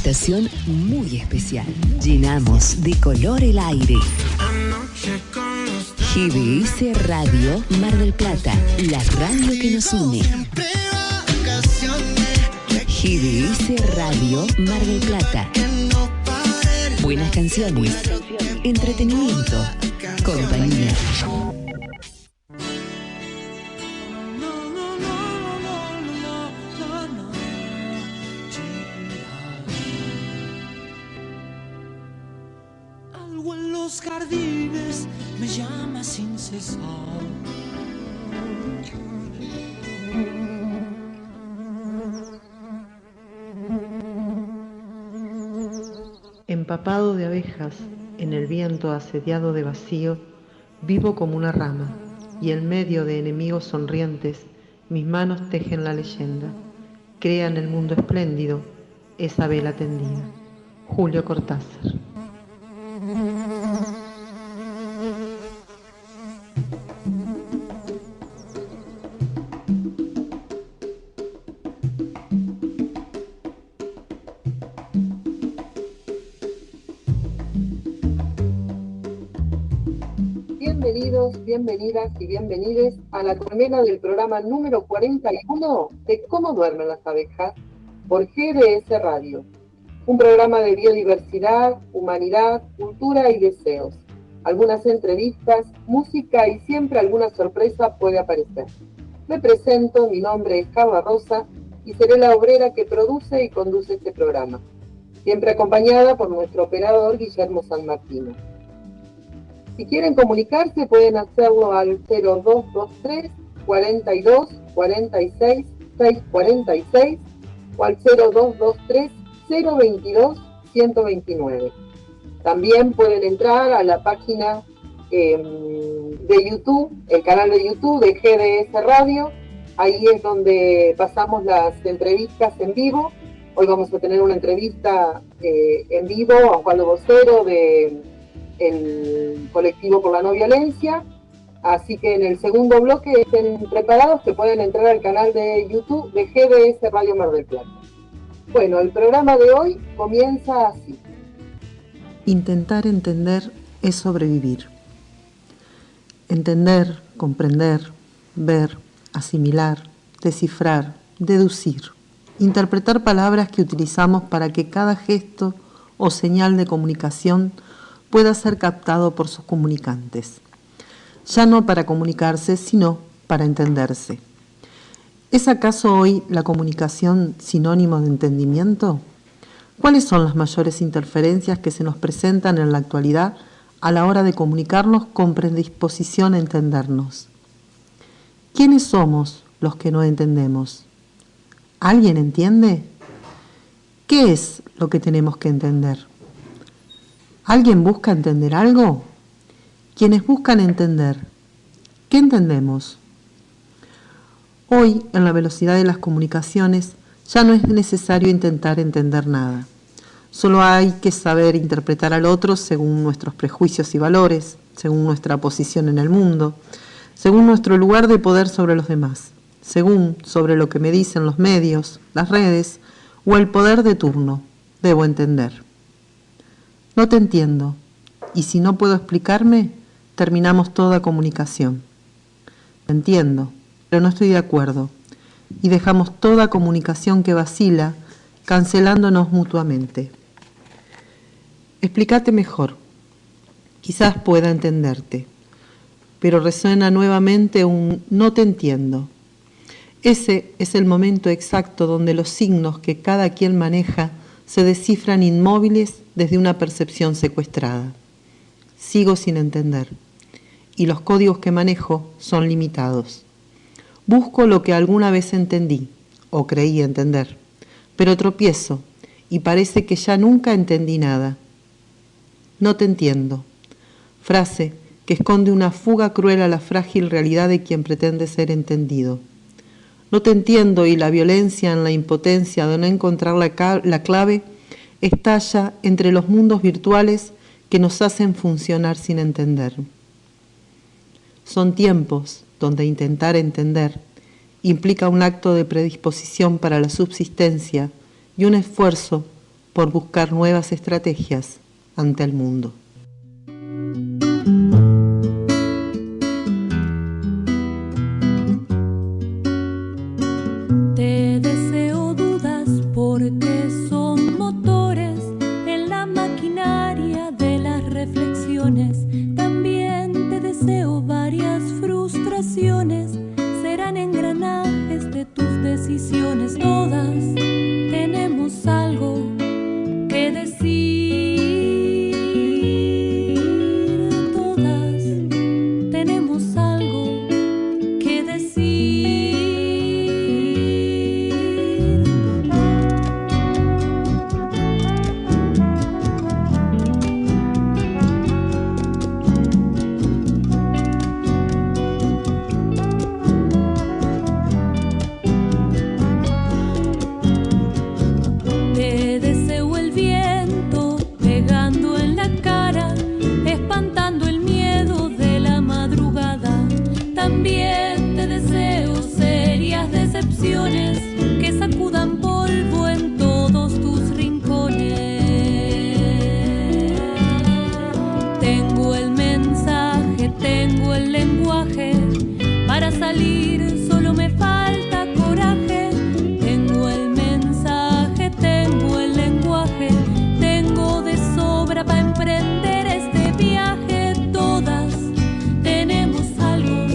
estación muy especial. Llenamos de color el aire. GDS Radio Mar del Plata, la radio que nos une. GDS Radio Mar del Plata. Buenas canciones, entretenimiento, compañía. Algo en los jardines me llama sin cesar. Empapado de abejas, en el viento asediado de vacío, vivo como una rama, y en medio de enemigos sonrientes, mis manos tejen la leyenda. Crean el mundo espléndido, esa vela tendida. Julio Cortázar. Bienvenidas y bienvenides a la colmena del programa número 41 de Cómo duermen las abejas por GDS Radio. Un programa de biodiversidad, humanidad, cultura y deseos. Algunas entrevistas, música y siempre alguna sorpresa puede aparecer. Me presento, mi nombre es Java Rosa y seré la obrera que produce y conduce este programa. Siempre acompañada por nuestro operador Guillermo San Martino. Si quieren comunicarse pueden hacerlo al 0223 42 46 646 o al 0223 022 129. También pueden entrar a la página de YouTube, el canal de YouTube de GDS Radio. Ahí es donde pasamos las entrevistas en vivo. Hoy vamos a tener una entrevista en vivo a Osvaldo Vocero de el colectivo por la no violencia, así que en el segundo bloque estén preparados que pueden entrar al canal de YouTube de GDS Radio Mar del Plata. Bueno, el programa de hoy comienza así. Intentar entender es sobrevivir. Entender, comprender, ver, asimilar, descifrar, deducir, interpretar palabras que utilizamos para que cada gesto o señal de comunicación pueda ser captado por sus comunicantes, ya no para comunicarse, sino para entenderse. ¿Es acaso hoy la comunicación sinónimo de entendimiento? ¿Cuáles son las mayores interferencias que se nos presentan en la actualidad a la hora de comunicarnos con predisposición a entendernos? ¿Quiénes somos los que no entendemos? ¿Alguien entiende? ¿Qué es lo que tenemos que entender? ¿Alguien busca entender algo? Quienes buscan entender, ¿qué entendemos? Hoy, en la velocidad de las comunicaciones, ya no es necesario intentar entender nada. Solo hay que saber interpretar al otro según nuestros prejuicios y valores, según nuestra posición en el mundo, según nuestro lugar de poder sobre los demás, según sobre lo que me dicen los medios, las redes o el poder de turno. Debo entender. No te entiendo, y si no puedo explicarme, terminamos toda comunicación. Te entiendo, pero no estoy de acuerdo, y dejamos toda comunicación que vacila, cancelándonos mutuamente. Explícate mejor, quizás pueda entenderte, pero resuena nuevamente un no te entiendo. Ese es el momento exacto donde los signos que cada quien maneja se descifran inmóviles desde una percepción secuestrada. Sigo sin entender, y los códigos que manejo son limitados. Busco lo que alguna vez entendí, o creí entender, pero tropiezo, y parece que ya nunca entendí nada. No te entiendo. Frase que esconde una fuga cruel a la frágil realidad de quien pretende ser entendido. No te entiendo, y la violencia en la impotencia de no encontrar la clave estalla entre los mundos virtuales que nos hacen funcionar sin entender. Son tiempos donde intentar entender implica un acto de predisposición para la subsistencia y un esfuerzo por buscar nuevas estrategias ante el mundo. Te deseo dudas porque son motores en la maquinaria de las reflexiones. También te deseo varias frustraciones, serán engranajes de tus decisiones. Todas tenemos algo que decir, todas tenemos algo que decir. Te deseo el viento pegando en la cara, espantando el miedo de la madrugada. También te deseo serias decepciones que sacudan polvo en todos tus rincones. Tengo el mensaje, tengo el lenguaje para salir, solo me falta coraje. Tengo el mensaje, tengo el lenguaje, tengo de sobra para emprender este viaje. Todas tenemos algo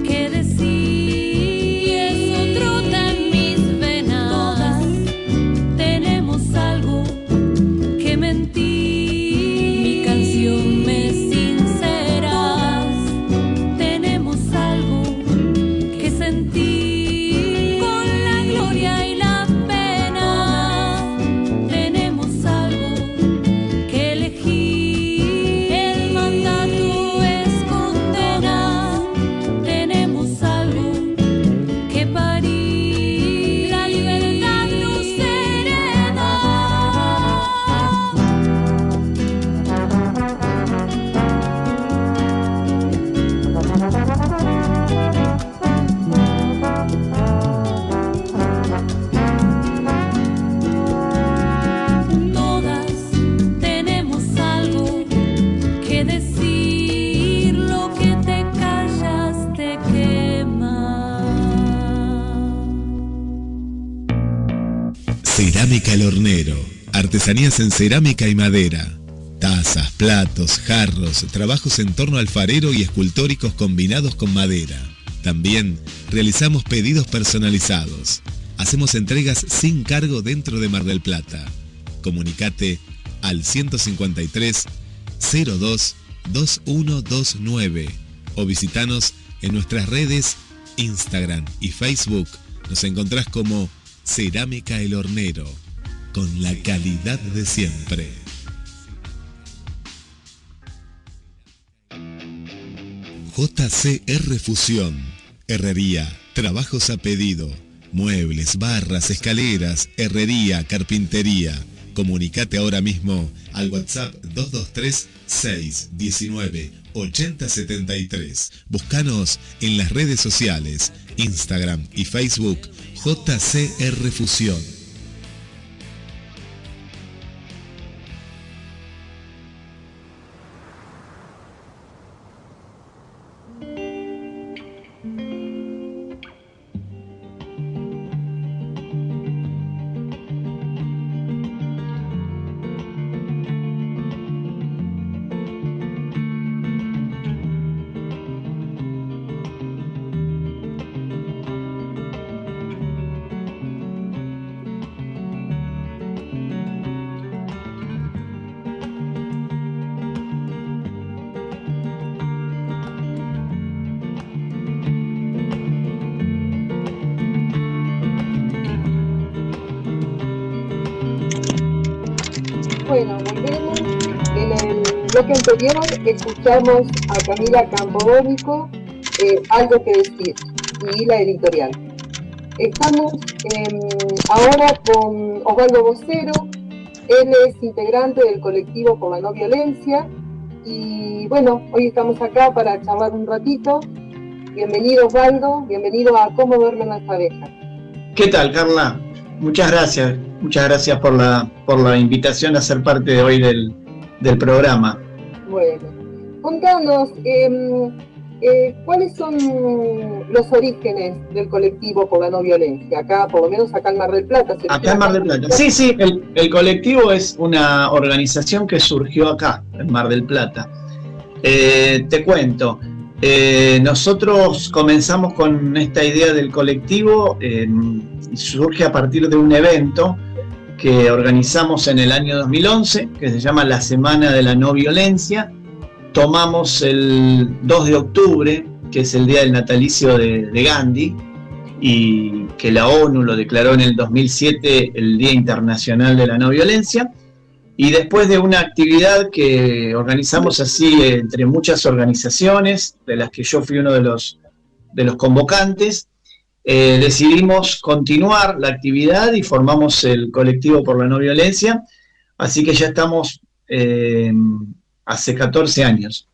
que decir y eso trota en mis venas. Todas tenemos algo que mentir. Mi canción me sinceras. Tenemos algo que sentir con la gloria y la pena. Tenemos algo que elegir. El mandato es condena. Tenemos algo que parir. La libertad nos hereda. Todas tenemos algo que decir, lo que te callas te quema. Cerámica El Hornero. Artesanías en cerámica y madera. Tazas, platos, jarros, trabajos en torno alfarero y escultóricos combinados con madera. También realizamos pedidos personalizados. Hacemos entregas sin cargo dentro de Mar del Plata. Comunicate al 153 02 2129 o visitanos en nuestras redes Instagram y Facebook. Nos encontrás como Cerámica El Hornero, con la calidad de siempre. JCR Fusión, herrería, trabajos a pedido, muebles, barras, escaleras, herrería, carpintería. Comunicate ahora mismo al WhatsApp 223 619 8073. Búscanos en las redes sociales, Instagram y Facebook, JCR Fusión. Bueno, volvemos. En el bloque anterior escuchamos a Camila Campodónico, Algo que decir, y la editorial. Estamos ahora con Osvaldo Vocero. Él es integrante del colectivo por la no violencia. Y bueno, hoy estamos acá para charlar un ratito. Bienvenido, Osvaldo. Bienvenido a Cómo duermen las abejas. ¿Qué tal, Carla? Muchas gracias. Muchas gracias por la invitación a ser parte de hoy del programa. Bueno, contanos, ¿cuáles son los orígenes del colectivo por la no violencia? Acá, por lo menos acá en Mar del Plata. Acá en Mar del Plata. Sí, el colectivo es una organización que surgió acá, en Mar del Plata. Te cuento, nosotros comenzamos con esta idea del colectivo, surge a partir de un evento que organizamos en el año 2011, que se llama la Semana de la No Violencia. Tomamos el 2 de octubre, que es el día del natalicio de Gandhi, y que la ONU lo declaró en el 2007 el Día Internacional de la No Violencia. Y después de una actividad que organizamos así entre muchas organizaciones, de las que yo fui uno de los convocantes, decidimos continuar la actividad y formamos el colectivo por la no violencia. Así que ya estamos hace 14 años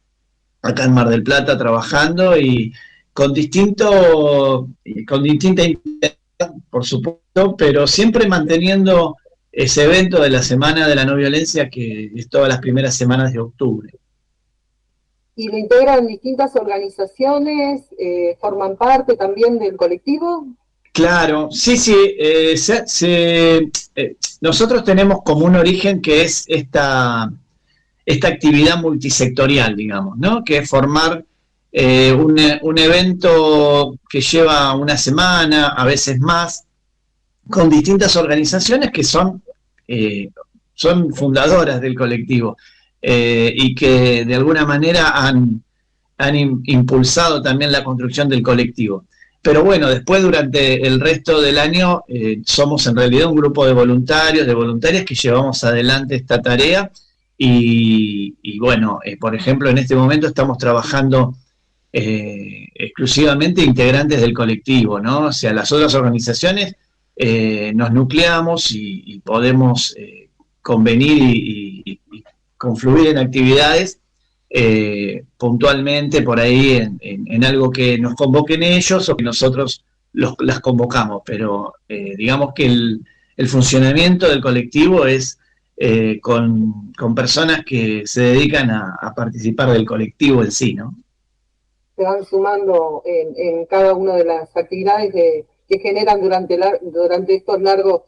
acá en Mar del Plata trabajando y con distinta intensidad, por supuesto, pero siempre manteniendo ese evento de la Semana de la No Violencia, que es todas las primeras semanas de octubre. ¿Y lo integran distintas organizaciones? ¿Forman parte también del colectivo? Claro, sí. Nosotros tenemos como un origen que es esta actividad multisectorial, digamos, ¿no? Que es formar un evento que lleva una semana, a veces más, con distintas organizaciones que son fundadoras del colectivo y que de alguna manera han impulsado también la construcción del colectivo. Pero bueno, después durante el resto del año somos en realidad un grupo de voluntarios, de voluntarias que llevamos adelante esta tarea y bueno, por ejemplo, en este momento estamos trabajando exclusivamente integrantes del colectivo, ¿no? O sea, las otras organizaciones nos nucleamos y podemos convenir y confluir en actividades puntualmente por ahí en algo que nos convoquen ellos o que nosotros las convocamos, pero digamos que el funcionamiento del colectivo es con personas que se dedican a participar del colectivo en sí, ¿no? Se van sumando en cada una de las actividades que generan durante estos largos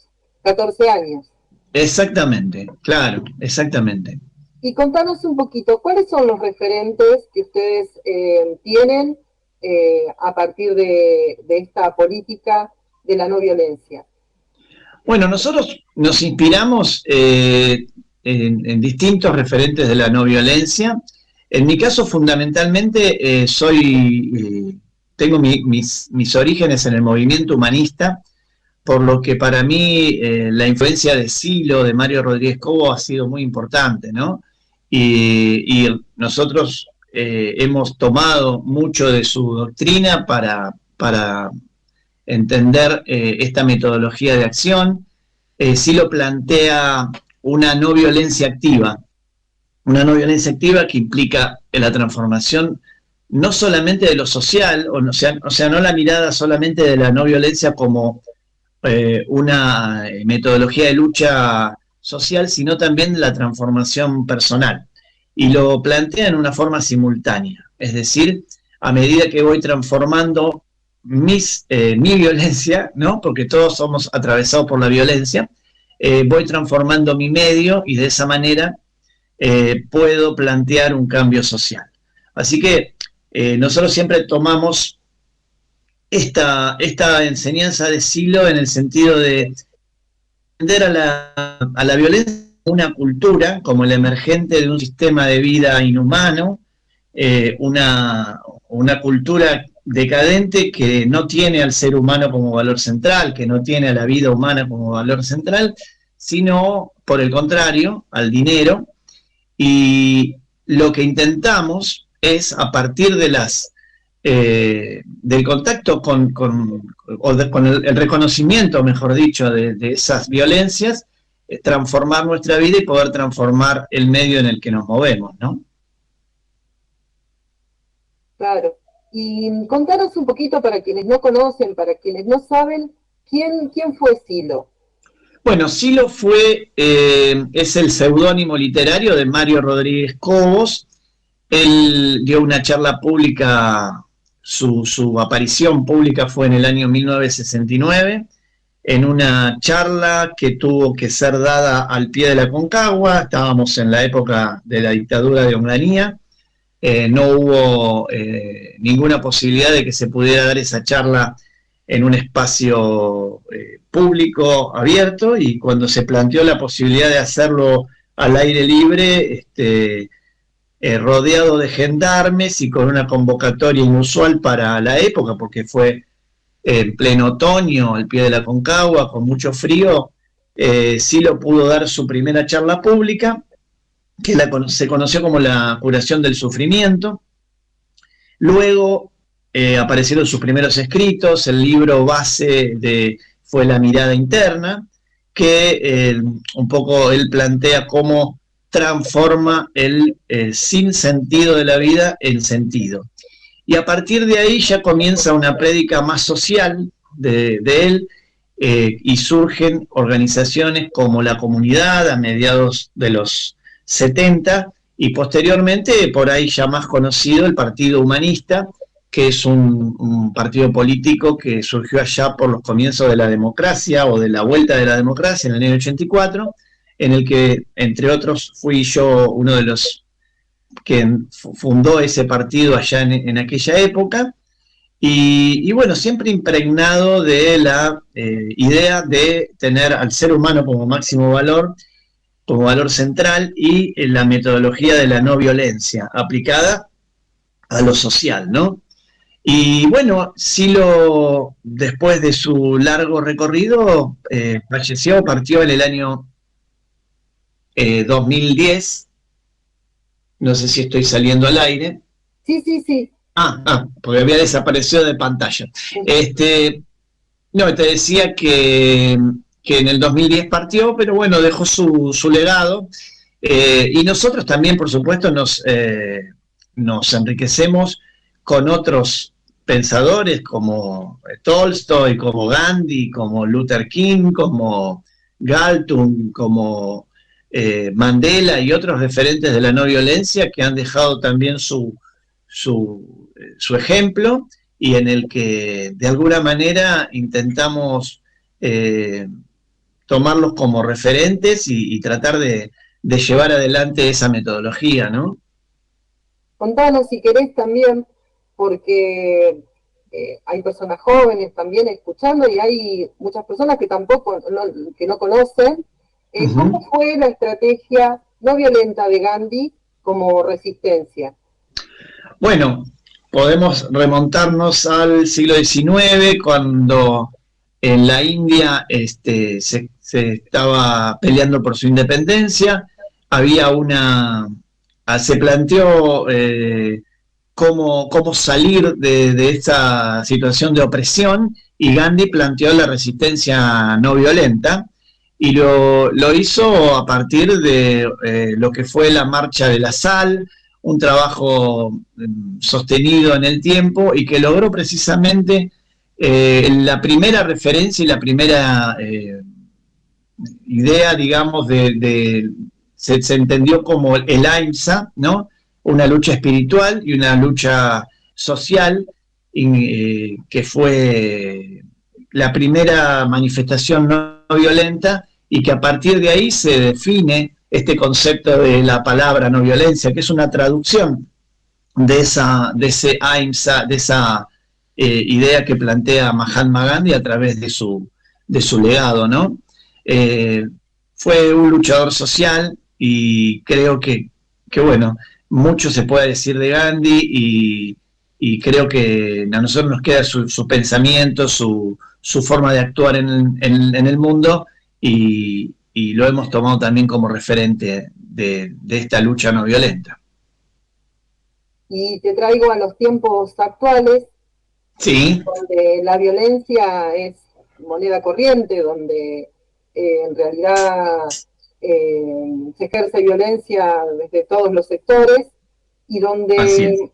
14 años. Exactamente, claro, exactamente. Y contanos un poquito, ¿cuáles son los referentes que ustedes tienen a partir de esta política de la no violencia? Bueno, nosotros nos inspiramos en distintos referentes de la no violencia. En mi caso, fundamentalmente, tengo mis orígenes en el movimiento humanista, por lo que para mí la influencia de Silo, de Mario Rodríguez Cobo, ha sido muy importante, ¿no? Y nosotros hemos tomado mucho de su doctrina para entender esta metodología de acción. Silo plantea una no violencia activa que implica la transformación no solamente de lo social, o sea, no la mirada solamente de la no violencia como una metodología de lucha social, sino también la transformación personal. Y lo plantea en una forma simultánea, es decir, a medida que voy transformando mi violencia, ¿no? Porque todos somos atravesados por la violencia, voy transformando mi medio y de esa manera puedo plantear un cambio social. Así que nosotros siempre tomamos esta enseñanza de Silo en el sentido de entender a la violencia como una cultura, como el emergente de un sistema de vida inhumano, una cultura decadente que no tiene al ser humano como valor central, que no tiene a la vida humana como valor central, sino, por el contrario, al dinero. Y lo que intentamos es, a partir de del contacto con el reconocimiento, mejor dicho, de esas violencias, transformar nuestra vida y poder transformar el medio en el que nos movemos, ¿no? Claro. Y contanos un poquito, para quienes no conocen, para quienes no saben, ¿quién fue Silo? Bueno, Silo es el seudónimo literario de Mario Rodríguez Cobos. Él dio una charla pública, su aparición pública fue en el año 1969, en una charla que tuvo que ser dada al pie de la Aconcagua. Estábamos en la época de la dictadura de Onganía. No hubo ninguna posibilidad de que se pudiera dar esa charla en un espacio público abierto, y cuando se planteó la posibilidad de hacerlo al aire libre, rodeado de gendarmes y con una convocatoria inusual para la época, porque fue en pleno otoño, al pie de la Aconcagua, con mucho frío, Silo pudo dar su primera charla pública, que se conoció como la curación del sufrimiento. Luego aparecieron sus primeros escritos. El libro base fue La mirada interna, que un poco él plantea cómo transforma el sinsentido de la vida en sentido. Y a partir de ahí ya comienza una prédica más social de él, y surgen organizaciones como La Comunidad a mediados de los 70, y posteriormente, por ahí ya más conocido, el Partido Humanista, que es un partido político que surgió allá por los comienzos de la democracia, o de la vuelta de la democracia, en el año 84, en el que, entre otros, fui yo uno de los que fundó ese partido allá en aquella época. Y bueno, siempre impregnado de la idea de tener al ser humano como máximo valor, como valor central, y la metodología de la no violencia aplicada a lo social, ¿no? Y bueno, Silo, después de su largo recorrido, partió en el año 2010. No sé si estoy saliendo al aire. Sí. Porque había desaparecido de pantalla. No, te decía que en el 2010 partió, pero bueno, dejó su legado. Y nosotros también, por supuesto, nos enriquecemos con otros pensadores como Tolstoy, como Gandhi, como Luther King, como Galtung, como Mandela y otros referentes de la no violencia, que han dejado también su ejemplo, y en el que de alguna manera intentamos tomarlos como referentes y tratar de llevar adelante esa metodología, ¿no? Contanos si querés también, porque hay personas jóvenes también escuchando, y hay muchas personas que tampoco, que no conocen. ¿Cómo fue la estrategia no violenta de Gandhi como resistencia? Bueno, podemos remontarnos al siglo XIX, cuando en la India se estaba peleando por su independencia. Se planteó cómo salir de esta situación de opresión, y Gandhi planteó la resistencia no violenta, y lo hizo a partir de lo que fue la Marcha de la Sal, un trabajo sostenido en el tiempo, y que logró precisamente la primera referencia y la primera idea, digamos, se entendió como el Ahimsa, ¿no? Una lucha espiritual y una lucha social, que fue la primera manifestación no violenta, y que a partir de ahí se define este concepto de la palabra no violencia, que es una traducción de ese Ahimsa, de esa idea que plantea Mahatma Gandhi a través de su legado, ¿no? Fue un luchador social, y creo que bueno, mucho se puede decir de Gandhi, y creo que a nosotros nos queda su pensamiento, su forma de actuar en el mundo, y lo hemos tomado también como referente de esta lucha no violenta. Y te traigo a los tiempos actuales, sí, donde la violencia es moneda corriente, donde en realidad se ejerce violencia desde todos los sectores, y donde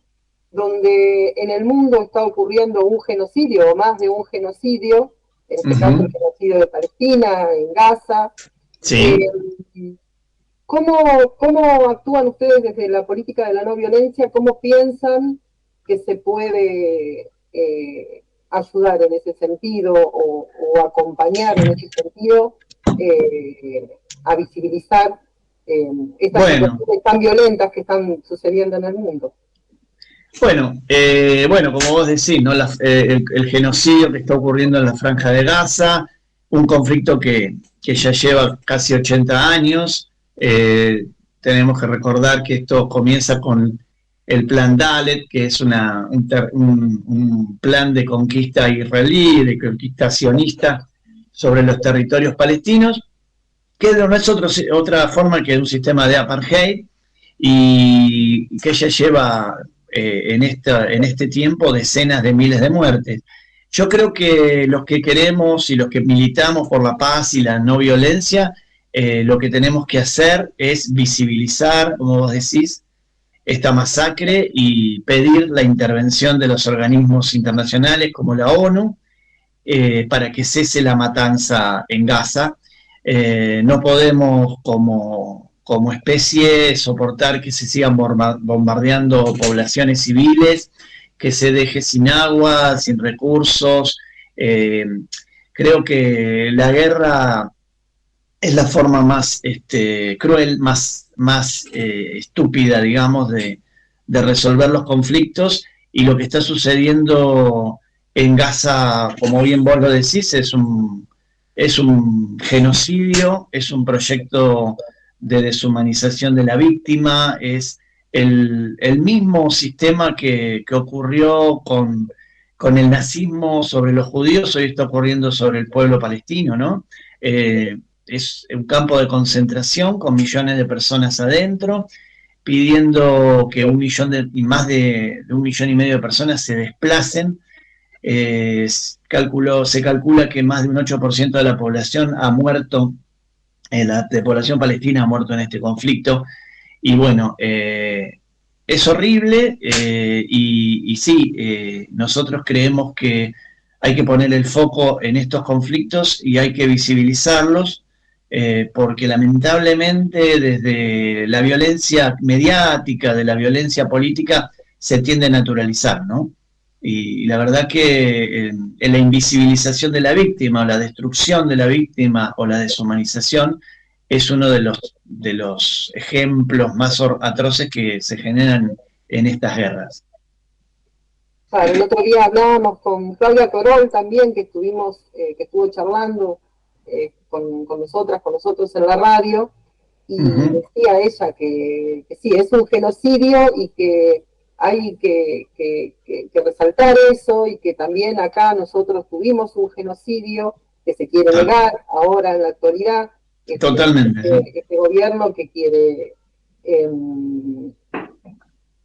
en el mundo está ocurriendo un genocidio, o más de un genocidio, en este caso el genocidio de Palestina, en Gaza. Sí. ¿Cómo actúan ustedes desde la política de la no violencia? ¿Cómo piensan que se puede ayudar en ese sentido o acompañar en ese sentido a visibilizar estas situaciones tan violentas que están sucediendo en el mundo? Bueno, como vos decís, ¿no? El genocidio que está ocurriendo en la Franja de Gaza, un conflicto que ya lleva casi 80 años. Tenemos que recordar que esto comienza con el Plan Dalet, que es un plan de conquista israelí, de conquista sionista sobre los territorios palestinos, que no es otra forma que un sistema de apartheid, y que ya lleva en este tiempo decenas de miles de muertes. Yo creo que los que queremos y los que militamos por la paz y la no violencia, lo que tenemos que hacer es visibilizar, como vos decís, esta masacre y pedir la intervención de los organismos internacionales como la ONU para que cese la matanza en Gaza. No podemos como especie soportar que se sigan bombardeando poblaciones civiles, que se deje sin agua, sin recursos. Creo que la guerra es la forma más cruel, más estúpida, digamos, de resolver los conflictos, y lo que está sucediendo en Gaza, como bien vos lo decís, es un genocidio, es un proyecto de deshumanización de la víctima, es el mismo sistema que ocurrió con el nazismo sobre los judíos, hoy está ocurriendo sobre el pueblo palestino, ¿no? Es un campo de concentración con millones de personas adentro, pidiendo que más de 1,5 millones de personas se desplacen. Se calcula que más de un 8% de la población ha muerto, de población palestina ha muerto en este conflicto, y bueno, es horrible, y sí, nosotros creemos que hay que poner el foco en estos conflictos y hay que visibilizarlos, porque lamentablemente desde la violencia mediática, de la violencia política, se tiende a naturalizar, ¿no? Y la verdad que en la invisibilización de la víctima, o la destrucción de la víctima, o la deshumanización, es uno de los ejemplos más atroces que se generan en estas guerras. Claro, el otro día hablábamos con Claudia Corol también, que estuvo charlando con nosotros en la radio, y decía ella que sí, es un genocidio y que hay que resaltar eso, y que también acá nosotros tuvimos un genocidio que se quiere negar ahora en la actualidad. Totalmente. Este gobierno que quiere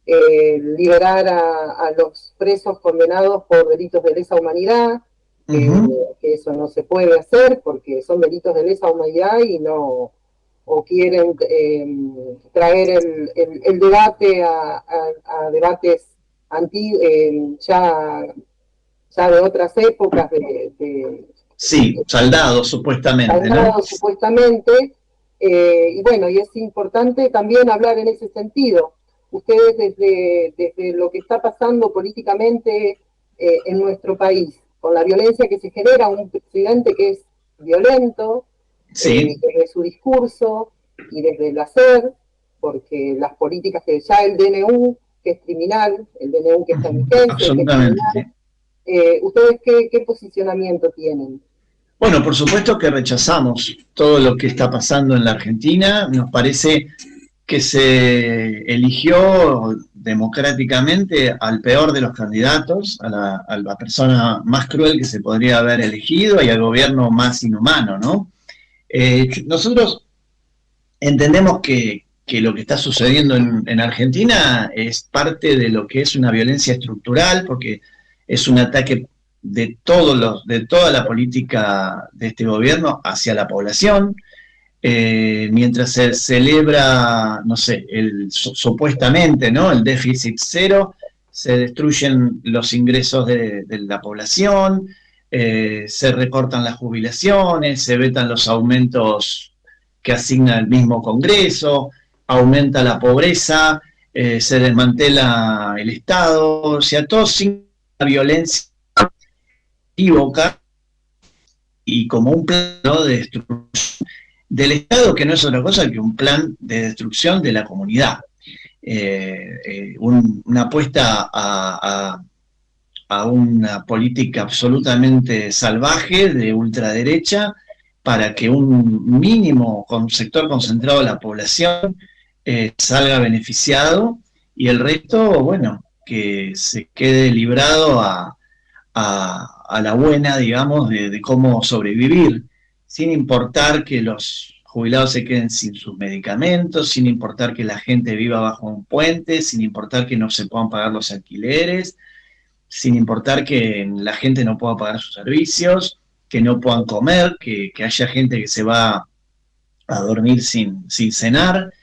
liberar a los presos condenados por delitos de lesa humanidad, que eso no se puede hacer porque son delitos de lesa humanidad, o quieren traer el debate a debates ya de otras épocas, sí, saldados supuestamente, ¿no? Supuestamente, y bueno, y es importante también hablar en ese sentido. Ustedes desde lo que está pasando políticamente en nuestro país, con la violencia que se genera, un presidente que es violento, sí, desde su discurso y desde el hacer, porque las políticas que ya el DNU, que es criminal, el DNU que está en vigencia, absolutamente, que es criminal, ¿ustedes qué posicionamiento tienen? Bueno, por supuesto que rechazamos todo lo que está pasando en la Argentina. Nos parece que se eligió democráticamente al peor de los candidatos, a la persona más cruel que se podría haber elegido, y al gobierno más inhumano, ¿no? Nosotros entendemos que lo que está sucediendo en Argentina es parte de lo que es una violencia estructural, porque es un ataque de toda la política de este gobierno hacia la población. Mientras se celebra, no sé, supuestamente, ¿no?, el déficit cero, se destruyen los ingresos de la población, se recortan las jubilaciones, se vetan los aumentos que asigna el mismo Congreso, aumenta la pobreza, se desmantela el Estado, o sea, todo sin la violencia equívoca y como un plan, ¿no?, de destrucción del Estado, que no es otra cosa que un plan de destrucción de la comunidad. Una apuesta a una política absolutamente salvaje de ultraderecha para que un mínimo sector concentrado de la población salga beneficiado y el resto, bueno, que se quede librado a la buena, digamos, de cómo sobrevivir, sin importar que los jubilados se queden sin sus medicamentos, sin importar que la gente viva bajo un puente, sin importar que no se puedan pagar los alquileres, sin importar que la gente no pueda pagar sus servicios, que no puedan comer, que haya gente que se va a dormir sin cenar.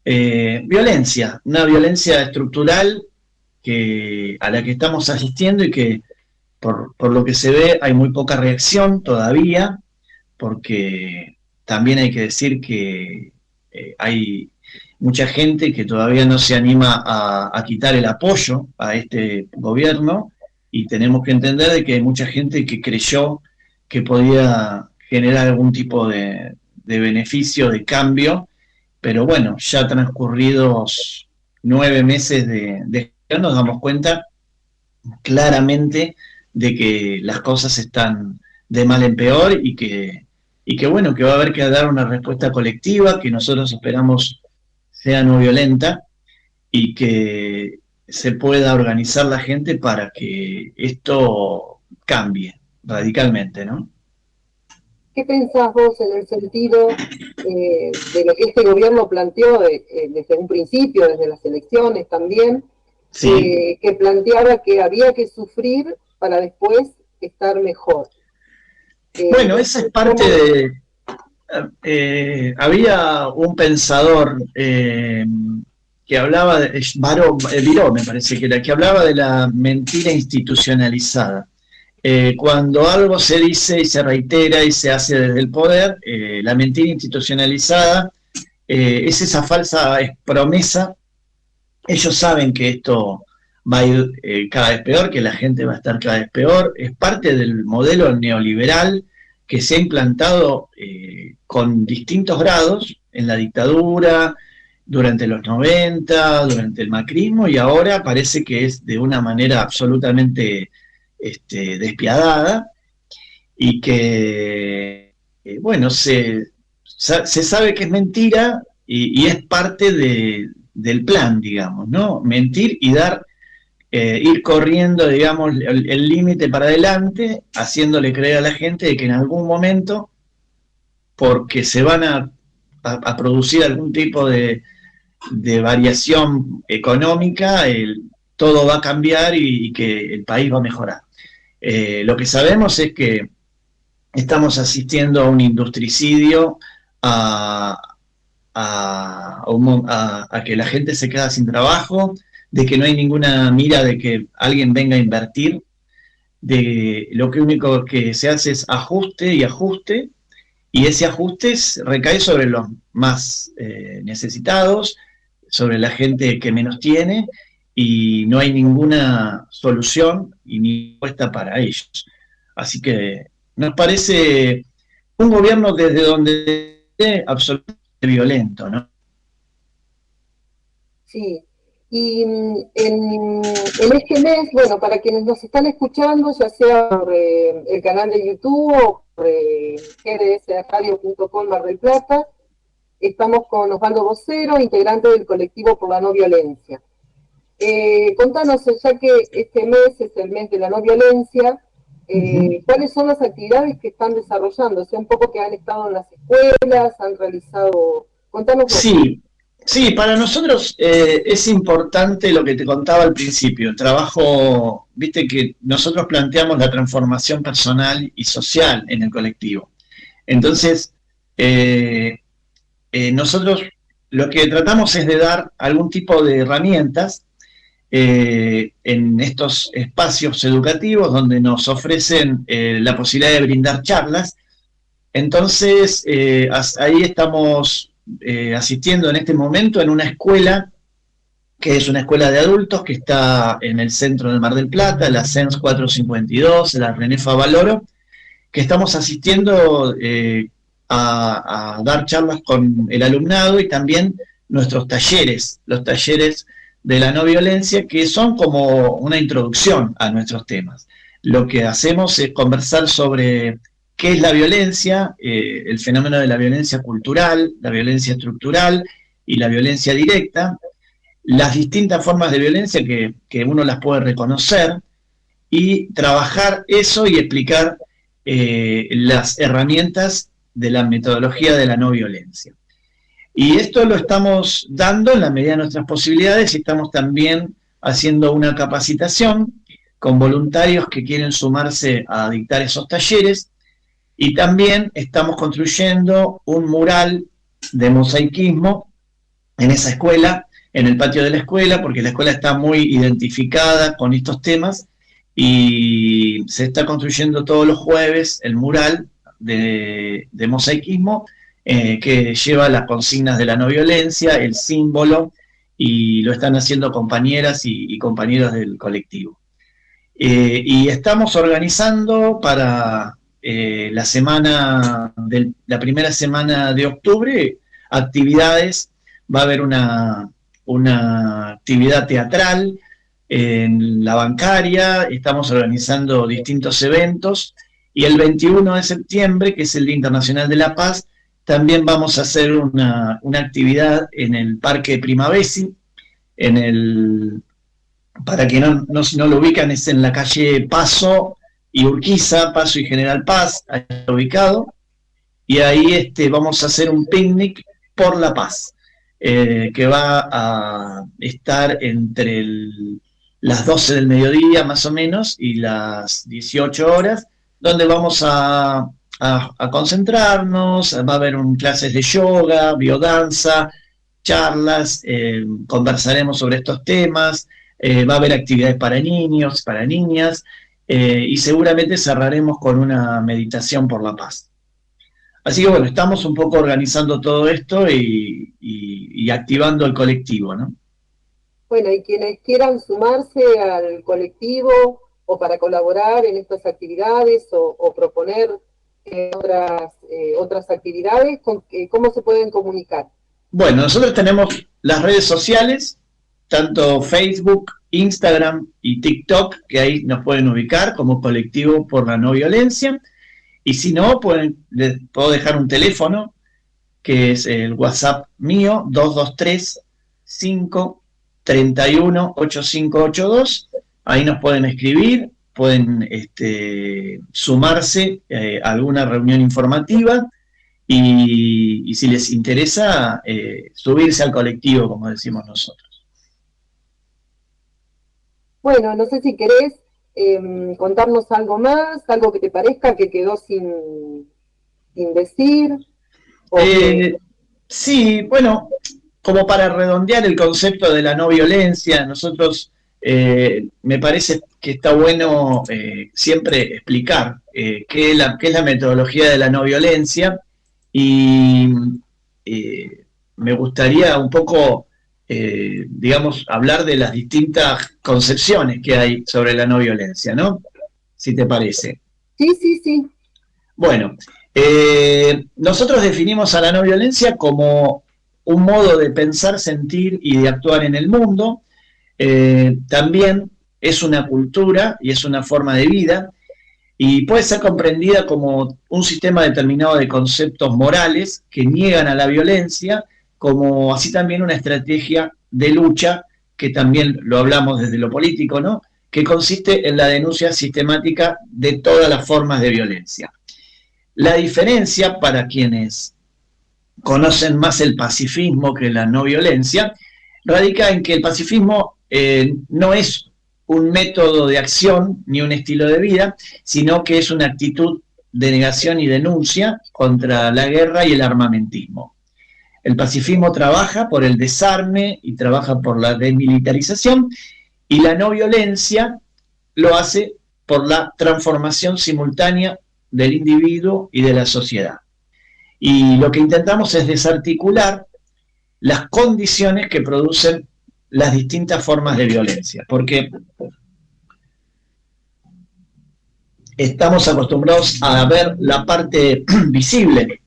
Violencia, una violencia estructural a la que estamos asistiendo y que por lo que se ve hay muy poca reacción todavía, porque también hay que decir que hay mucha gente que todavía no se anima a quitar el apoyo a este gobierno, y tenemos que entender de que hay mucha gente que creyó que podía generar algún tipo de beneficio, de cambio, pero bueno, ya transcurridos 9 meses de gestión nos damos cuenta claramente de que las cosas están de mal en peor y que bueno, que va a haber que dar una respuesta colectiva que nosotros esperamos sea no violenta y que se pueda organizar la gente para que esto cambie radicalmente, ¿no? ¿Qué pensás vos en el sentido de lo que este gobierno planteó desde un principio, desde las elecciones también, sí, que planteaba que había que sufrir para después estar mejor? Bueno, esa es parte de... había un pensador que hablaba, Viró me parece que era, que hablaba de la mentira institucionalizada. Cuando algo se dice y se reitera y se hace desde el poder, la mentira institucionalizada es esa falsa promesa. Ellos saben que esto va a ir cada vez peor, que la gente va a estar cada vez peor. Es parte del modelo neoliberal que se ha implantado con distintos grados en la dictadura, durante los 90, durante el macrismo, y ahora parece que es de una manera absolutamente despiadada, y que, bueno, se sabe que es mentira y es parte del plan, digamos, ¿no? Mentir y ir corriendo, digamos, el límite para adelante, haciéndole creer a la gente de que en algún momento, porque se van a producir algún tipo de variación económica, todo va a cambiar y que el país va a mejorar. Lo que sabemos es que estamos asistiendo a un industricidio, a que la gente se queda sin trabajo, de que no hay ninguna mira de que alguien venga a invertir, de lo que único que se hace es ajuste y ajuste, y ese ajuste recae sobre los más necesitados, sobre la gente que menos tiene, y no hay ninguna solución y ni respuesta para ellos. Así que nos parece un gobierno desde donde es absolutamente violento, ¿no? Sí, y en este mes, bueno, para quienes nos están escuchando, ya sea por el canal de YouTube o por gdsradio.com Mar del Plata, estamos con Osvaldo Vocero, integrante del colectivo por la no violencia. Contanos, ya que este mes es el mes de la no violencia, ¿cuáles son las actividades que están desarrollando? O sea, un poco que han estado en las escuelas, han realizado... Contanos. Sí, para nosotros es importante lo que te contaba al principio, el trabajo, viste que nosotros planteamos la transformación personal y social en el colectivo. Entonces, nosotros lo que tratamos es de dar algún tipo de herramientas en estos espacios educativos donde nos ofrecen la posibilidad de brindar charlas. Entonces, ahí estamos asistiendo en este momento en una escuela, que es una escuela de adultos que está en el centro del Mar del Plata, la CENS 452, la René Favaloro, que estamos asistiendo a dar charlas con el alumnado y también nuestros talleres, los talleres de la no violencia, que son como una introducción a nuestros temas. Lo que hacemos es conversar sobre qué es la violencia, el fenómeno de la violencia cultural, la violencia estructural y la violencia directa, las distintas formas de violencia que uno las puede reconocer, y trabajar eso y explicar las herramientas de la metodología de la no violencia. Y esto lo estamos dando en la medida de nuestras posibilidades, y estamos también haciendo una capacitación con voluntarios que quieren sumarse a dictar esos talleres, y también estamos construyendo un mural de mosaicismo en esa escuela, en el patio de la escuela, porque la escuela está muy identificada con estos temas, y se está construyendo todos los jueves el mural de mosaicismo, que lleva las consignas de la no violencia, el símbolo, y lo están haciendo compañeras y compañeros del colectivo. Y estamos organizando para la primera semana de octubre actividades. Va a haber una actividad teatral en la bancaria, estamos organizando distintos eventos, y el 21 de septiembre, que es el Día Internacional de la Paz, también vamos a hacer una actividad en el Parque Primavesi, para que no lo ubican, es en la calle Paso y Urquiza, Paso y General Paz, ahí está ubicado, y ahí vamos a hacer un picnic por la paz, que va a estar entre las 12 del mediodía más o menos y las 18 horas, donde vamos a concentrarnos. Va a haber clases de yoga, biodanza, charlas, conversaremos sobre estos temas, va a haber actividades para niños, para niñas, y seguramente cerraremos con una meditación por la paz. Así que bueno, estamos un poco organizando todo esto y activando el colectivo, ¿no? Bueno, y quienes quieran sumarse al colectivo o para colaborar en estas actividades o proponer otras actividades, ¿cómo se pueden comunicar? Bueno, nosotros tenemos las redes sociales, tanto Facebook, Instagram y TikTok, que ahí nos pueden ubicar como Colectivo por la No Violencia. Y si no, les puedo dejar un teléfono, que es el WhatsApp mío, 223-531-8582. Ahí nos pueden escribir, pueden sumarse a alguna reunión informativa, y si les interesa, subirse al colectivo, como decimos nosotros. Bueno, no sé si querés contarnos algo más, algo que te parezca que quedó sin decir. Sí, bueno, como para redondear el concepto de la no violencia, nosotros me parece que está bueno siempre explicar qué es la metodología de la no violencia, y me gustaría un poco, digamos, hablar de las distintas concepciones que hay sobre la no violencia, ¿no? Si te parece. Sí. Bueno, nosotros definimos a la no violencia como un modo de pensar, sentir y de actuar en el mundo. También es una cultura y es una forma de vida, y puede ser comprendida como un sistema determinado de conceptos morales que niegan a la violencia, como así también una estrategia de lucha, que también lo hablamos desde lo político, ¿no?, que consiste en la denuncia sistemática de todas las formas de violencia. La diferencia, para quienes conocen más el pacifismo que la no violencia, radica en que el pacifismo no es un método de acción ni un estilo de vida, sino que es una actitud de negación y denuncia contra la guerra y el armamentismo. El pacifismo trabaja por el desarme y trabaja por la desmilitarización, Y la no violencia lo hace por la transformación simultánea del individuo y de la sociedad. Y lo que intentamos es desarticular las condiciones que producen las distintas formas de violencia, porque estamos acostumbrados a ver la parte visible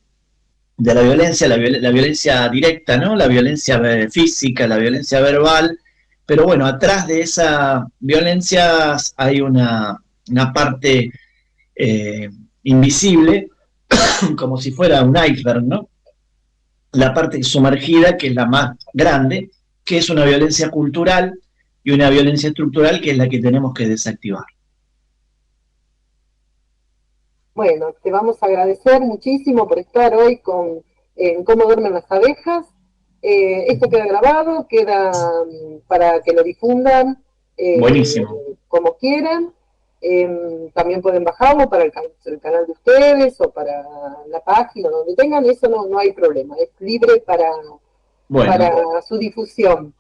de la violencia, la violencia directa, ¿no? La violencia física, la violencia verbal, pero bueno, atrás de esa violencia hay una parte invisible, como si fuera un iceberg, ¿no? La parte sumergida, que es la más grande, que es una violencia cultural y una violencia estructural, que es la que tenemos que desactivar. Bueno, te vamos a agradecer muchísimo por estar hoy en Cómo duermen las abejas. Esto queda grabado, queda para que lo difundan Buenísimo. Como quieran. También pueden bajarlo para el canal de ustedes o para la página, donde tengan, eso no hay problema, es libre para su difusión.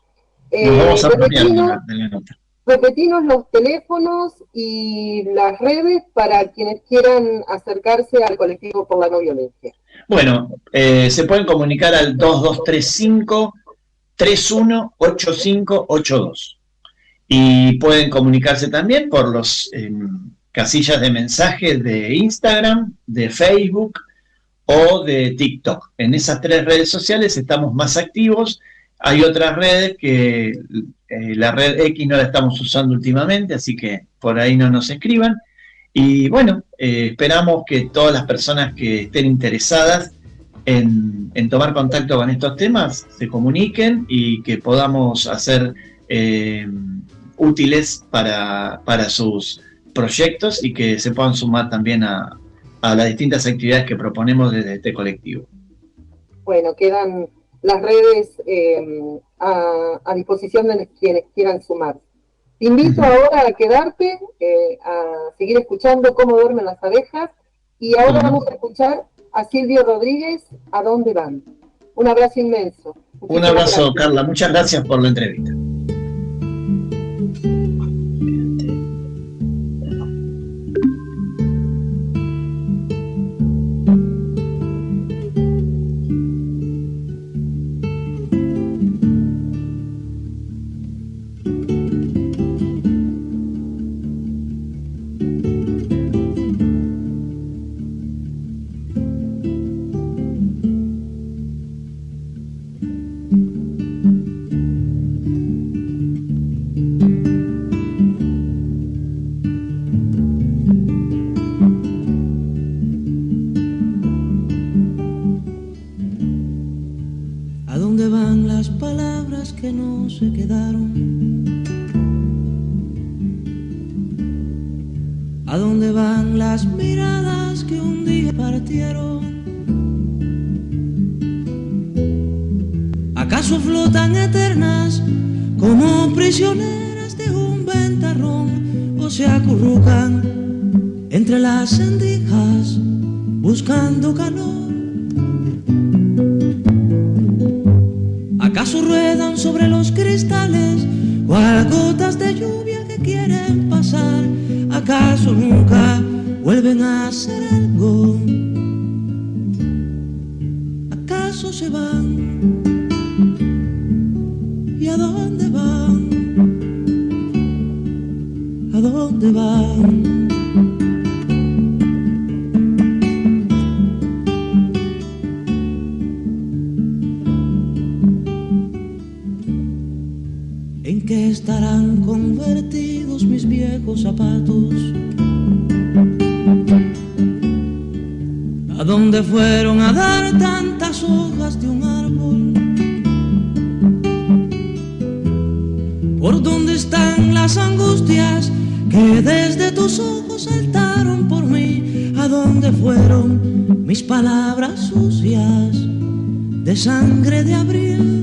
Nos vamos a apropiar de la nota. Repetinos los teléfonos y las redes para quienes quieran acercarse al colectivo por la no violencia. Bueno, se pueden comunicar al 2235-318582. Y pueden comunicarse también por los casillas de mensajes de Instagram, de Facebook o de TikTok. En esas 3 redes sociales estamos más activos. Hay otras redes que la red X no la estamos usando últimamente, así que por ahí no nos escriban. Y bueno, esperamos que todas las personas que estén interesadas en tomar contacto con estos temas se comuniquen y que podamos hacer útiles para sus proyectos y que se puedan sumar también a las distintas actividades que proponemos desde este colectivo. Bueno, quedan las redes a disposición de quienes quieran sumar. Te invito ahora a quedarte, a seguir escuchando Cómo duermen las abejas, y ahora vamos a escuchar a Silvio Rodríguez, ¿A dónde van? Un abrazo inmenso. Un abrazo, Carla. Muchas gracias por la entrevista. Se quedaron. ¿A dónde van las miradas que un día partieron? ¿Acaso flotan eternas como prisioneras de un ventarrón? ¿O se acurrucan entre las sendijas buscando calor? ¿Acaso ruedan sobre los cristales cual gotas de lluvia que quieren pasar? ¿Acaso nunca vuelven a hacer algo? ¿Acaso se van? ¿Y a dónde van? ¿A dónde van? ¿En qué estarán convertidos mis viejos zapatos? ¿A dónde fueron a dar tantas hojas de un árbol? ¿Por dónde están las angustias que desde tus ojos saltaron por mí? ¿A dónde fueron mis palabras sucias de sangre de abril?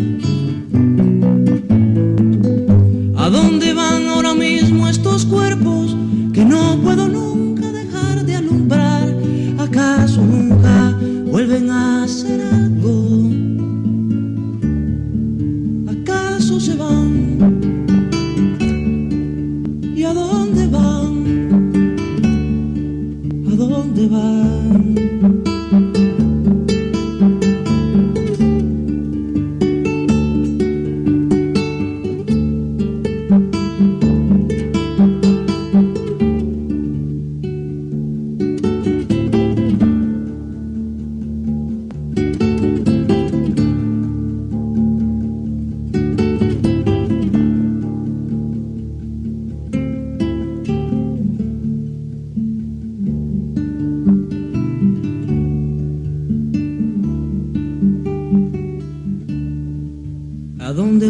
¿A dónde van ahora mismo estos cuerpos que no puedo nunca dejar de alumbrar? ¿Acaso nunca vuelven a hacer algo? ¿Acaso se van?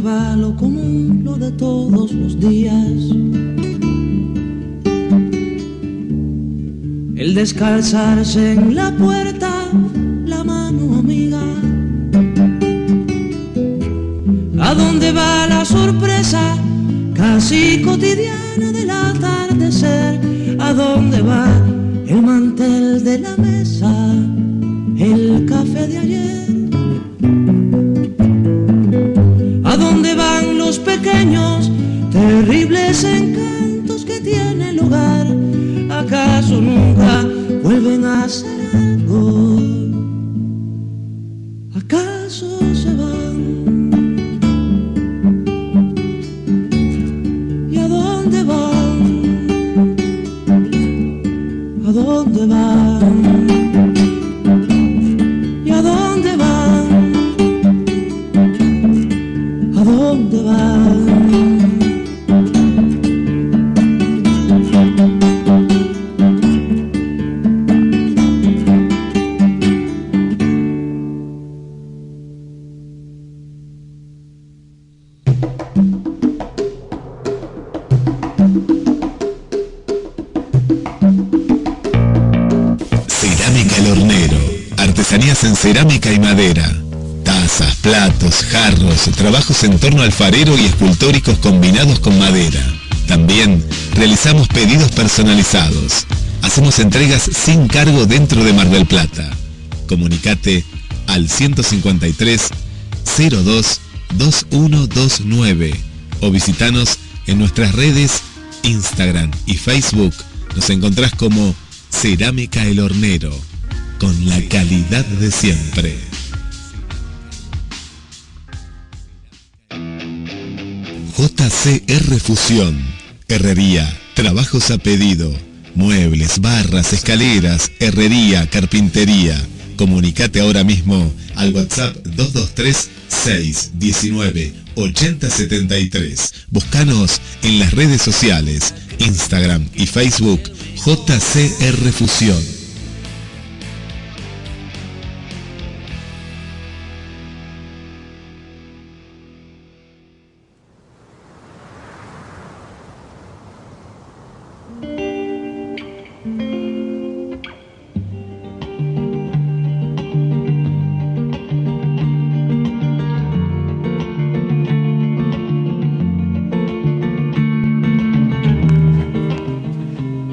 va lo común, lo de todos los días. El descalzarse en la puerta, la mano amiga. ¿A dónde va la sorpresa casi cotidiana del atardecer? ¿A dónde va el mantel de la mesa, el café de ayer? ¿A dónde van los pequeños, terribles encantos que tiene el hogar? ¿Acaso nunca vuelven a hacer algo? ¿Acaso se van? ¿Y a dónde van? ¿A dónde van? ¿Y a dónde van? ¿A dónde van? Cerámica El Hornero. Artesanías en cerámica y madera. Tazas, platos, jarros, trabajos en torno alfarero y escultóricos combinados con madera. También realizamos pedidos personalizados. Hacemos entregas sin cargo dentro de Mar del Plata. Comunicate al 153 02 2129 o visitanos en nuestras redes Instagram y Facebook. Nos encontrás como Cerámica El Hornero, con la calidad de siempre. JCR Fusión, herrería, trabajos a pedido, muebles, barras, escaleras, herrería, carpintería. Comunicate ahora mismo al WhatsApp 223 619 8073. Búscanos en las redes sociales, Instagram y Facebook, JCR Fusión.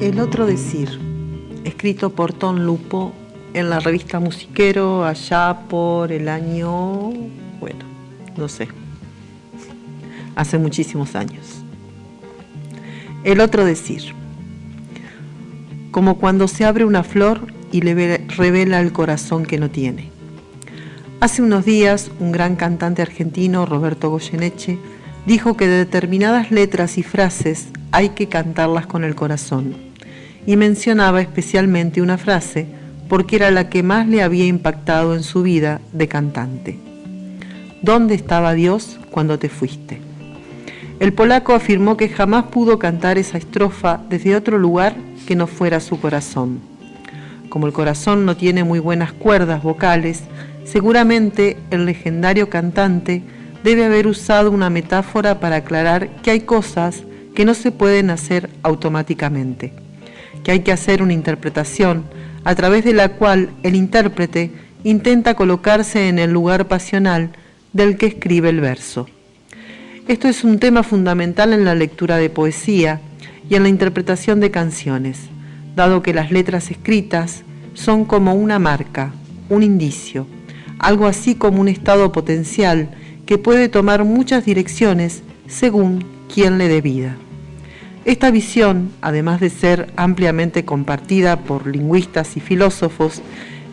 El otro decir, escrito por Tom Lupo en la revista Musiquero allá por el año, bueno, no sé, hace muchísimos años. El otro decir, como cuando se abre una flor y le revela el corazón que no tiene. Hace unos días, un gran cantante argentino, Roberto Goyeneche, dijo que determinadas letras y frases hay que cantarlas con el corazón. Y mencionaba especialmente una frase porque era la que más le había impactado en su vida de cantante. ¿Dónde estaba Dios cuando te fuiste? El polaco afirmó que jamás pudo cantar esa estrofa desde otro lugar que no fuera su corazón. Como el corazón no tiene muy buenas cuerdas vocales, seguramente el legendario cantante debe haber usado una metáfora para aclarar que hay cosas que no se pueden hacer automáticamente, que hay que hacer una interpretación a través de la cual el intérprete intenta colocarse en el lugar pasional del que escribe el verso. Esto es un tema fundamental en la lectura de poesía y en la interpretación de canciones, dado que las letras escritas son como una marca, un indicio, algo así como un estado potencial que puede tomar muchas direcciones según quien le dé vida. Esta visión, además de ser ampliamente compartida por lingüistas y filósofos,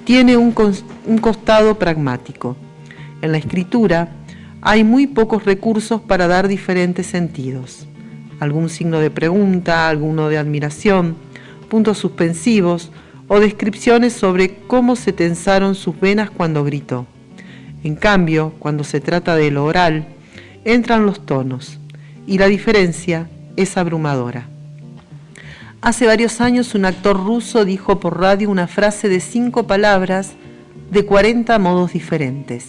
tiene un costado pragmático. En la escritura hay muy pocos recursos para dar diferentes sentidos. Algún signo de pregunta, alguno de admiración, puntos suspensivos o descripciones sobre cómo se tensaron sus venas cuando gritó. En cambio, cuando se trata de lo oral, entran los tonos y la diferencia es abrumadora. Hace varios años un actor ruso dijo por radio una frase de 5 palabras de 40 modos diferentes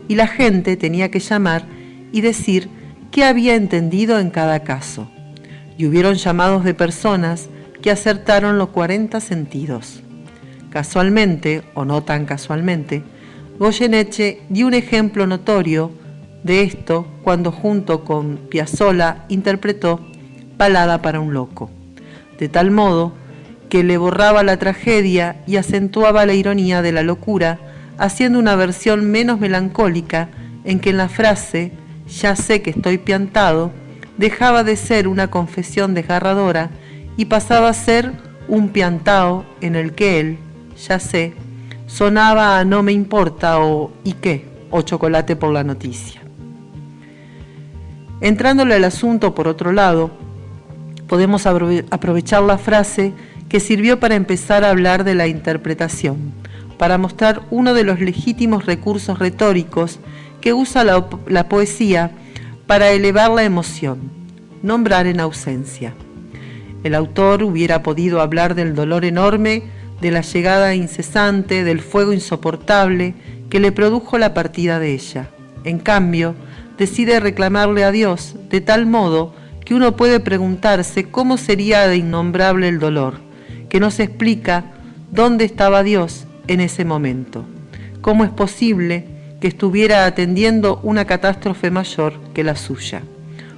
y la gente tenía que llamar y decir qué había entendido en cada caso. Y hubieron llamados de personas que acertaron los 40 sentidos. Casualmente, o no tan casualmente, Goyeneche dio un ejemplo notorio de esto cuando junto con Piazzolla interpretó Balada para un loco, de tal modo que le borraba la tragedia y acentuaba la ironía de la locura, haciendo una versión menos melancólica en que en la frase «ya sé que estoy piantado» dejaba de ser una confesión desgarradora y pasaba a ser un piantao en el que él, ya sé, sonaba a no me importa o ¿y qué? O chocolate por la noticia. Entrándole al asunto por otro lado, podemos aprovechar la frase que sirvió para empezar a hablar de la interpretación, para mostrar uno de los legítimos recursos retóricos que usa la poesía para elevar la emoción, nombrar en ausencia. El autor hubiera podido hablar del dolor enorme, de la llegada incesante, del fuego insoportable que le produjo la partida de ella. En cambio, decide reclamarle a Dios de tal modo que uno puede preguntarse cómo sería de innombrable el dolor, que no se explica dónde estaba Dios en ese momento. ¿Cómo es posible que estuviera atendiendo una catástrofe mayor que la suya?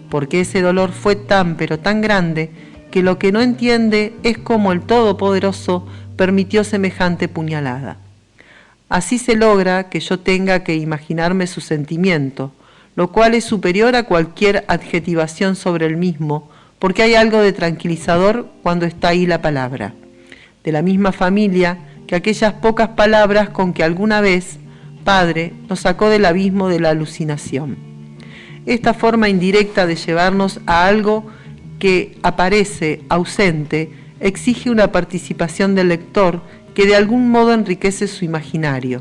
Porque ese dolor fue tan pero tan grande que lo que no entiende es cómo el Todopoderoso permitió semejante puñalada. Así se logra que yo tenga que imaginarme su sentimiento, lo cual es superior a cualquier adjetivación sobre el mismo, porque hay algo de tranquilizador cuando está ahí la palabra, de la misma familia que aquellas pocas palabras con que alguna vez Padre nos sacó del abismo de la alucinación. Esta forma indirecta de llevarnos a algo que aparece ausente exige una participación del lector que de algún modo enriquece su imaginario.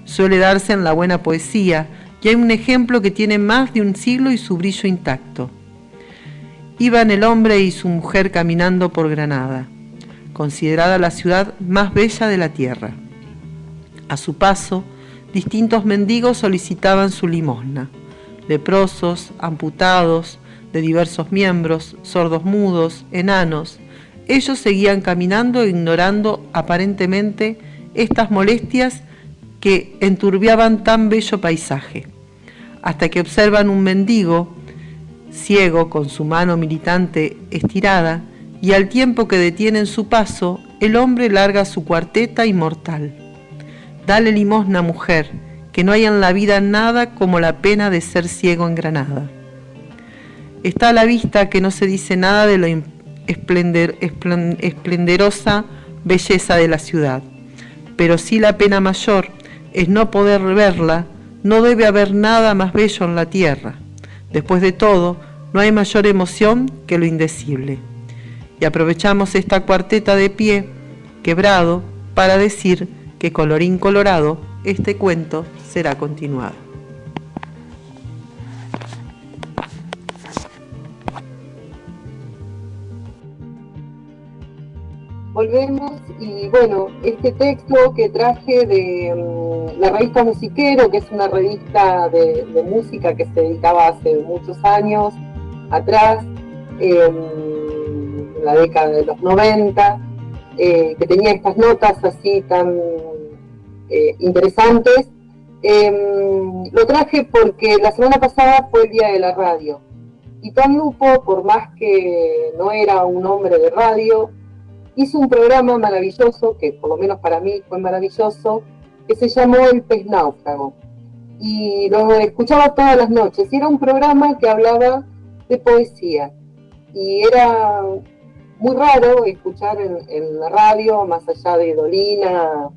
Suele darse en la buena poesía, y hay un ejemplo que tiene más de un siglo y su brillo intacto. Iban el hombre y su mujer caminando por Granada, considerada la ciudad más bella de la tierra. A su paso, distintos mendigos solicitaban su limosna, leprosos, amputados, de diversos miembros, sordos mudos, enanos. Ellos seguían caminando ignorando aparentemente estas molestias que enturbiaban tan bello paisaje, hasta que observan un mendigo ciego con su mano militante estirada, y al tiempo que detienen su paso, el hombre larga su cuarteta inmortal. Dale limosna, mujer, que no hay en la vida nada como la pena de ser ciego en Granada. Está a la vista que no se dice nada de la esplendorosa belleza de la ciudad, pero sí la pena mayor es no poder verla. No debe haber nada más bello en la tierra. Después de todo, no hay mayor emoción que lo indecible. Y aprovechamos esta cuarteta de pie, quebrado, para decir que colorín colorado, este cuento será continuado. Volvemos y bueno, este texto que traje de la revista Musiquero, que es una revista de música que se editaba hace muchos años atrás, en la década de los 90, que tenía estas notas así tan interesantes. Lo traje porque la semana pasada fue el Día de la Radio, y Tom Lupo, por más que no era un hombre de radio, hizo un programa maravilloso, que por lo menos para mí fue maravilloso, que se llamó El Pez Náufrago. Y lo escuchaba todas las noches. Y era un programa que hablaba de poesía. Y era muy raro escuchar en la radio, más allá de Dolina,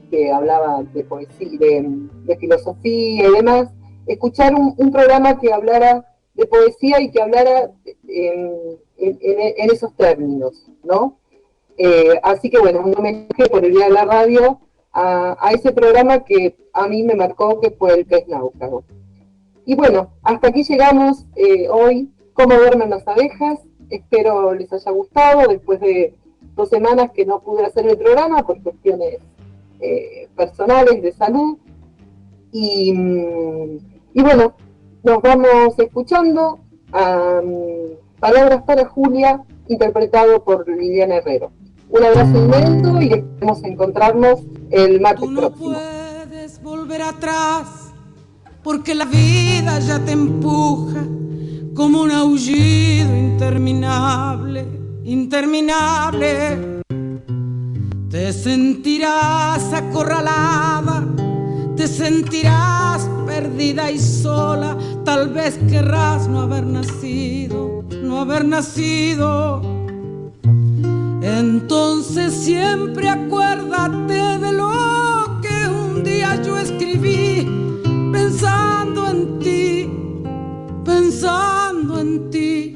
que hablaba de poesía, de filosofía y demás, escuchar un programa que hablara de poesía y que hablara en esos términos, ¿no? Así que bueno, un homenaje por el Día de la Radio a ese programa que a mí me marcó, que fue El Pez Náufrago. Y bueno, hasta aquí llegamos hoy, Cómo duermen las abejas. Espero les haya gustado, después de 2 semanas que no pude hacer el programa por cuestiones personales de salud. Y bueno, nos vamos escuchando a Palabras para Julia, interpretado por Liliana Herrero. Un abrazo inmenso y esperamos encontrarnos el martes próximo. Tú no puedes volver atrás, porque la vida ya te empuja como un aullido interminable, interminable. Te sentirás acorralada, te sentirás perdida y sola. Tal vez querrás no haber nacido, no haber nacido. Entonces siempre acuérdate de lo que un día yo escribí, pensando en ti, pensando en ti.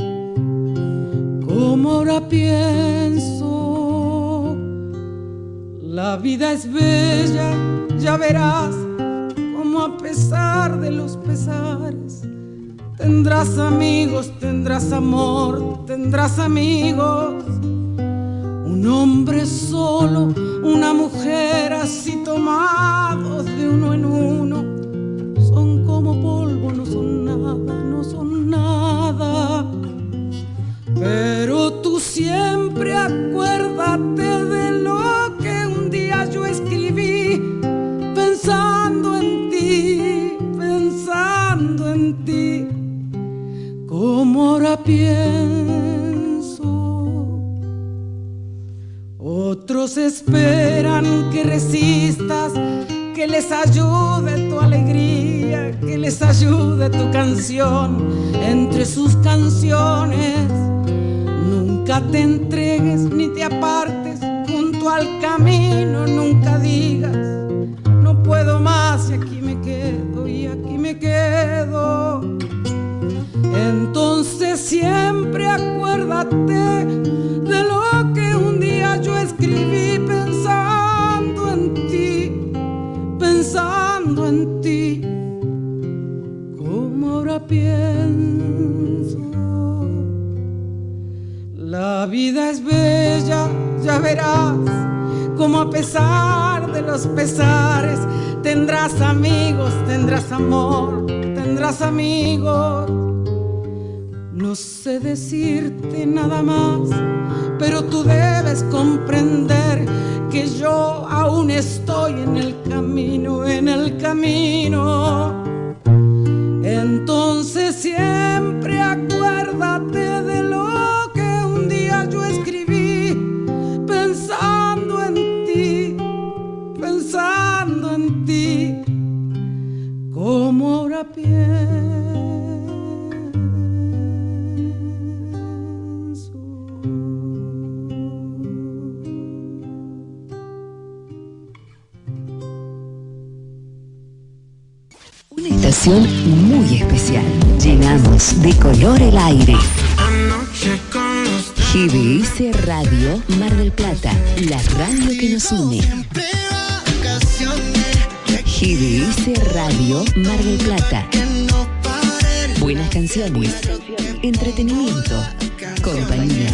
Como ahora pienso, la vida es bella, ya verás, como a pesar de los pesares, tendrás amigos, tendrás amor, tendrás amigos. Un hombre solo, una mujer así tomados de uno en uno, son como polvo, no son nada, no son nada. Pero tú siempre acuérdate de lo que un día yo escribí, pensando en ti, pensando en ti. Como ahora pienso, otros esperan que resistas, que les ayude tu alegría, que les ayude tu canción entre sus canciones. Nunca te entregues ni te apartes junto al camino, nunca digas no puedo más y aquí me quedo, y aquí me quedo. Entonces siempre acuérdate de lo que un día yo escribí, pensando en ti, pensando en ti. Como ahora pienso, la vida es bella, ya verás, como a pesar de los pesares, tendrás amigos, tendrás amor, tendrás amigos. No sé decirte nada más, pero tú debes comprender que yo aún estoy en el camino, en el camino. Entonces siempre acuérdate de lo que un día yo escribí, pensando en ti, pensando en ti. Como ahora pienso. Una estación muy especial. Llenamos de color el aire. GDS Radio Mar del Plata, la radio que nos une. GDS Radio Mar del Plata. Buenas canciones, entretenimiento, compañía.